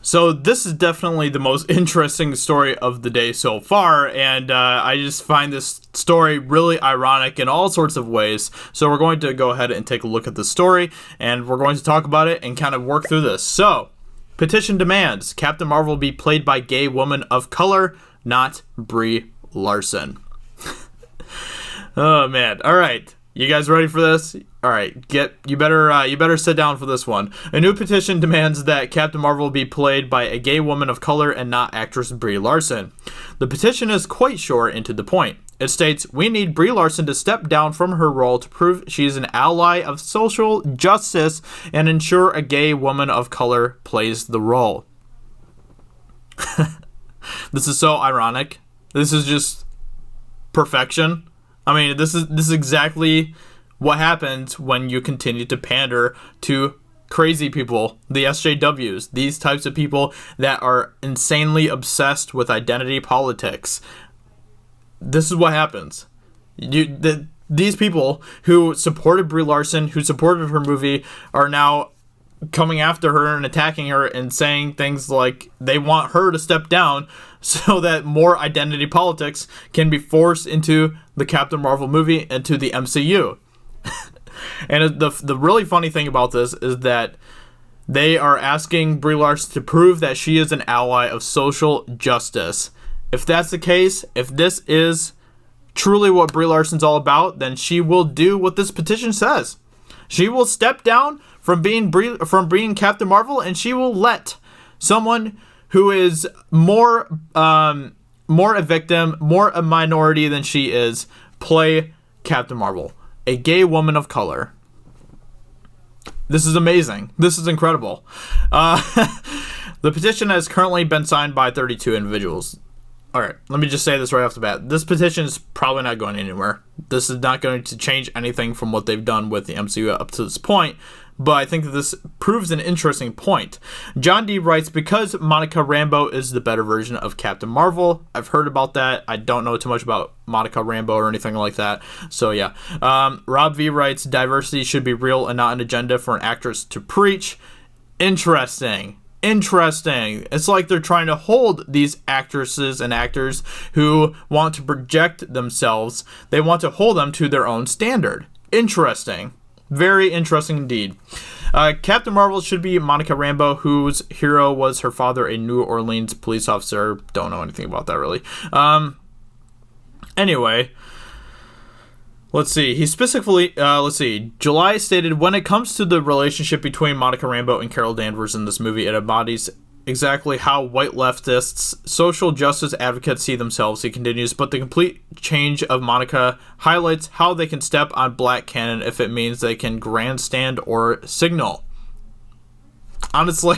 So this is definitely the most interesting story of the day so far, and I just find this story really ironic in all sorts of ways. So we're going to go ahead and take a look at the story, and we're going to talk about it and kind of work through this. So, Petition demands Captain Marvel be played by gay woman of color, not Brie Larson. Oh man! All right. You guys ready for this? All right, you better sit down for this one. A new petition demands that Captain Marvel be played by a gay woman of color and not actress Brie Larson. The petition is quite short and to the point. It states, "We need Brie Larson to step down from her role to prove she is an ally of social justice and ensure a gay woman of color plays the role." This is so ironic. This is just perfection. I mean, this is exactly what happens when you continue to pander to crazy people, the SJWs, these types of people that are insanely obsessed with identity politics. This is what happens. These people who supported Brie Larson, who supported her movie, are now coming after her and attacking her and saying things like they want her to step down so that more identity politics can be forced into the Captain Marvel movie and to the MCU. And the really funny thing about this is that they are asking Brie Larson to prove that she is an ally of social justice. If that's the case, if this is truly what Brie Larson's all about, then she will do what this petition says. She will step down from being Captain Marvel, and she will let someone who is more a victim, more a minority than she is, play Captain Marvel, a gay woman of color. This is amazing. This is incredible. The petition has currently been signed by 32 individuals. All right, let me just say this right off the bat. This petition is probably not going anywhere. This is not going to change anything from what they've done with the MCU up to this point, but I think that this proves an interesting point. John D. writes, because Monica Rambeau is the better version of Captain Marvel. I've heard about that. I don't know too much about Monica Rambeau or anything like that. So yeah. Rob V. writes, diversity should be real and not an agenda for an actress to preach. Interesting. It's like they're trying to hold these actresses and actors who want to project themselves. They want to hold them to their own standard. Interesting. Very interesting indeed. Captain Marvel should be Monica Rambeau, whose hero was her father, a New Orleans police officer. Don't know anything about that really. Anyway, let's see. He specifically, July stated, when it comes to the relationship between Monica Rambeau and Carol Danvers in this movie, it embodies exactly how white leftists, social justice advocates see themselves, he continues, but the complete change of Monica highlights how they can step on black canon if it means they can grandstand or signal. Honestly,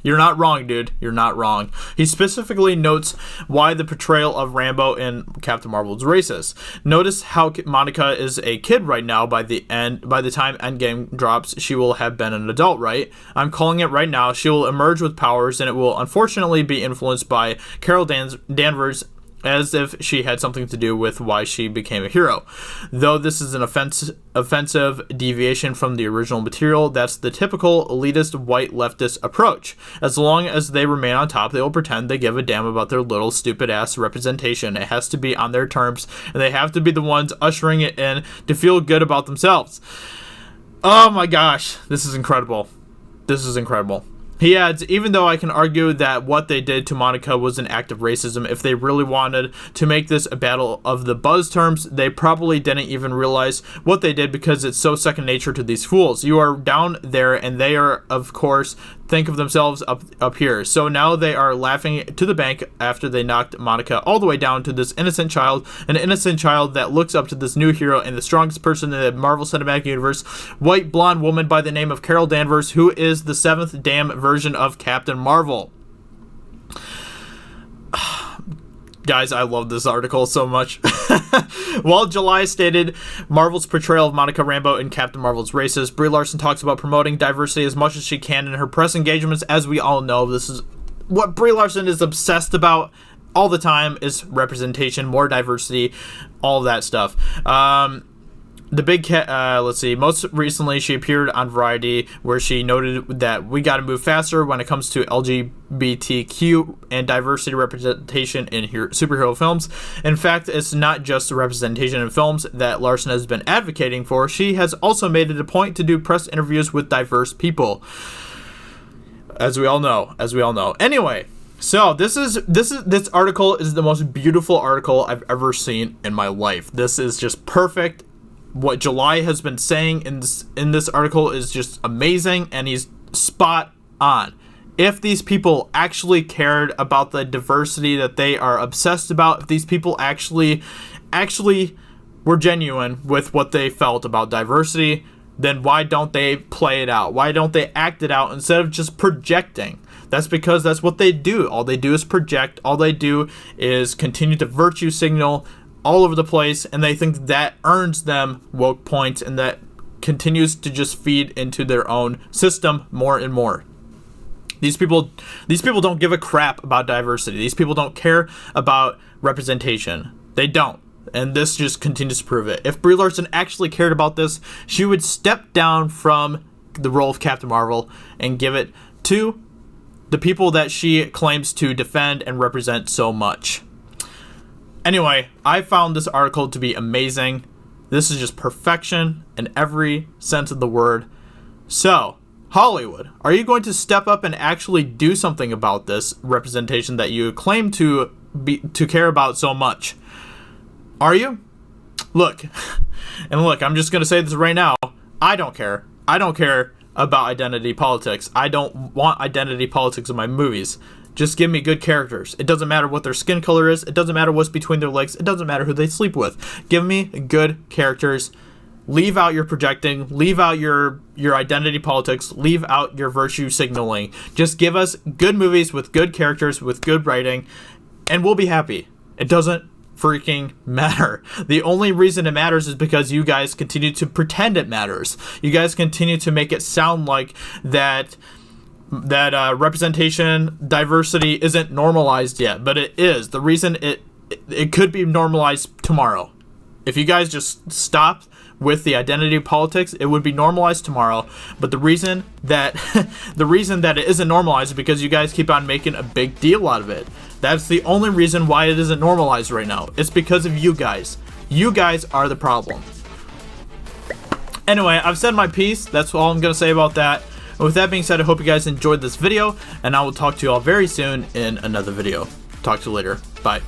you're not wrong, dude. You're not wrong. He specifically notes why the portrayal of Rambeau in Captain Marvel is racist. Notice how Monica is a kid right now. By the time Endgame drops, she will have been an adult, right? I'm calling it right now. She will emerge with powers, and it will unfortunately be influenced by Carol Danvers, as if she had something to do with why she became a hero. Though this is an offensive deviation from the original material, that's the typical elitist white leftist approach. As long as they remain on top, they will pretend they give a damn about their little stupid ass representation. It has to be on their terms, and they have to be the ones ushering it in to feel good about themselves. Oh my gosh, this is incredible. This is incredible. He adds, even though I can argue that what they did to Monica was an act of racism, if they really wanted to make this a battle of the buzz terms, they probably didn't even realize what they did because it's so second nature to these fools. You are down there and they are, of course, think of themselves up here. So now they are laughing to the bank after they knocked Monica all the way down to this innocent child, an innocent child that looks up to this new hero and the strongest person in the Marvel Cinematic Universe, white blonde woman by the name of Carol Danvers, who is the seventh damn version of Captain Marvel. Guys, I love this article so much. While July stated Marvel's portrayal of Monica Rambeau in Captain Marvel is racist, Brie Larson talks about promoting diversity as much as she can in her press engagements. As we all know, this is what Brie Larson is obsessed about all the time, is representation, more diversity, all of that stuff. let's see, most recently she appeared on Variety, where she noted that we got to move faster when it comes to LGBTQ and diversity representation in superhero films. In fact, it's not just the representation in films that Larson has been advocating for. She has also made it a point to do press interviews with diverse people, as we all know. Anyway, so this article is the most beautiful article I've ever seen in my life. This is just perfect. What July has been saying in this article is just amazing, and he's spot on. If these people actually cared about the diversity that they are obsessed about, if these people actually were genuine with what they felt about diversity, then why don't they play it out? Why don't they act it out instead of just projecting? That's because that's what they do. All they do is project. All they do is continue to virtue signal all over the place, and they think that earns them woke points, and that continues to just feed into their own system more and more. These people don't give a crap about diversity. These people don't care about representation. They don't. And this just continues to prove it. If Brie Larson actually cared about this, she would step down from the role of Captain Marvel and give it to the people that she claims to defend and represent so much. Anyway, I found this article to be amazing. This is just perfection in every sense of the word. So, Hollywood, are you going to step up and actually do something about this representation that you claim to care about so much? Are you? Look, I'm just going to say this right now. I don't care. I don't care about identity politics. I don't want identity politics in my movies. Just give me good characters. It doesn't matter what their skin color is. It doesn't matter what's between their legs. It doesn't matter who they sleep with. Give me good characters. Leave out your projecting. Leave out your identity politics. Leave out your virtue signaling. Just give us good movies with good characters, with good writing, and we'll be happy. It doesn't freaking matter. The only reason it matters is because you guys continue to pretend it matters. You guys continue to make it sound like that representation, diversity isn't normalized yet, but it is. The reason it could be normalized tomorrow. If you guys just stop with the identity politics, it would be normalized tomorrow. But the reason that it isn't normalized is because you guys keep on making a big deal out of it. That's the only reason why it isn't normalized right now. It's because of you guys. You guys are the problem. Anyway, I've said my piece. That's all I'm going to say about that. And with that being said, I hope you guys enjoyed this video, and I will talk to you all very soon in another video. Talk to you later. Bye.